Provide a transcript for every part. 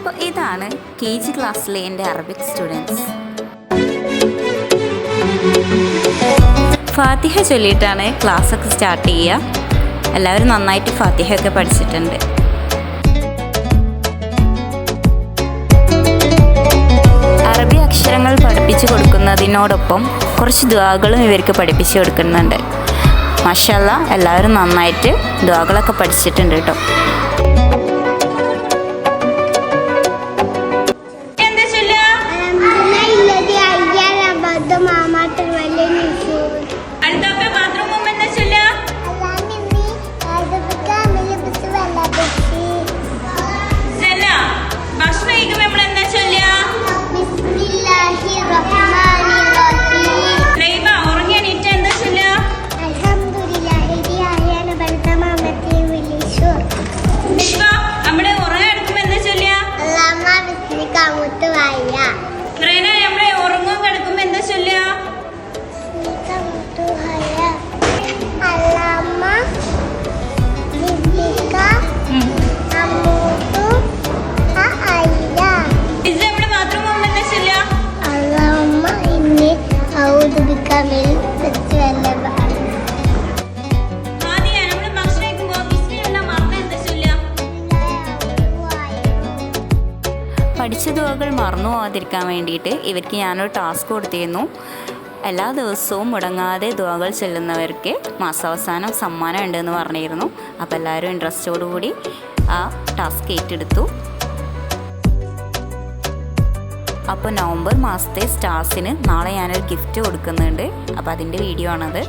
അപ്പോൾ ഇതാണ് KG ക്ലാസ്സിലെ എൻ്റെ അറബിക് സ്റ്റുഡൻസ്. ഫാത്തിഹ ചൊല്ലിയിട്ടാണ് ക്ലാസ്സൊക്കെ സ്റ്റാർട്ട് ചെയ്യുക. എല്ലാവരും നന്നായിട്ട് ഫാത്തിഹയൊക്കെ പഠിച്ചിട്ടുണ്ട്. അറബി അക്ഷരങ്ങൾ പഠിപ്പിച്ചു കൊടുക്കുന്നതിനോടൊപ്പം കുറച്ച് ദുആകളും ഇവർക്ക് പഠിപ്പിച്ചു കൊടുക്കുന്നുണ്ട്. മാഷാ അല്ലാഹ്, എല്ലാവരും നന്നായിട്ട് ദുആകളൊക്കെ പഠിച്ചിട്ടുണ്ട് കേട്ടോ. പഠിച്ച ദുആകൾ മറന്നു പോകാതിരിക്കാൻ വേണ്ടിയിട്ട് ഇവർക്ക് ഞാനൊരു ടാസ്ക് കൊടുത്തിരുന്നു. എല്ലാ ദിവസവും മുടങ്ങാതെ ദുആകൾ ചൊല്ലുന്നവർക്ക് മാസാവസാനം സമ്മാനം ഉണ്ടെന്ന് പറഞ്ഞിരുന്നു. അപ്പോൾ എല്ലാവരും ഇൻട്രസ്റ്റോടുകൂടി ആ ടാസ്ക് ഏറ്റെടുത്തു. അപ്പോൾ നവംബർ മാസത്തെ സ്റ്റാർസിന് നാളെ ഞാനൊരു ഗിഫ്റ്റ് കൊടുക്കുന്നുണ്ട്. അപ്പോൾ അതിൻ്റെ വീഡിയോ ആണത്.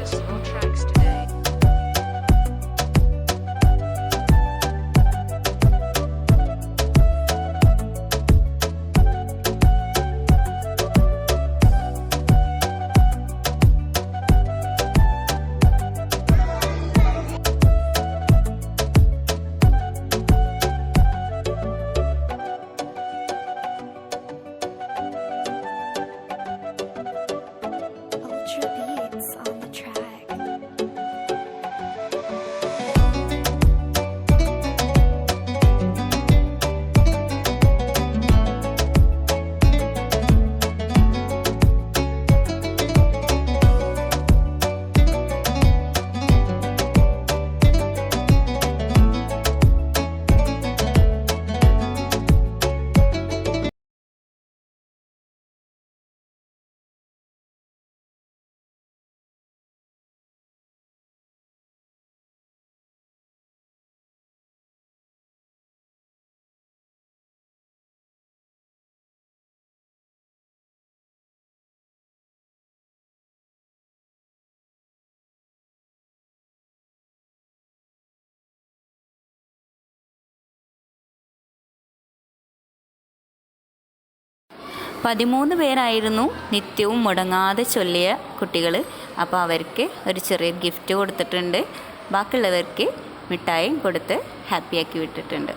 പതിമൂന്ന് പേരായിരുന്നു നിത്യവും മുടങ്ങാതെ ചൊല്ലിയ കുട്ടികൾ. അപ്പോൾ അവർക്ക് ഒരു ചെറിയ ഗിഫ്റ്റ് കൊടുത്തിട്ടുണ്ട്. ബാക്കിയുള്ളവർക്ക് മിഠായി കൊടുത്ത് ഹാപ്പിയാക്കി വിട്ടിട്ടുണ്ട്.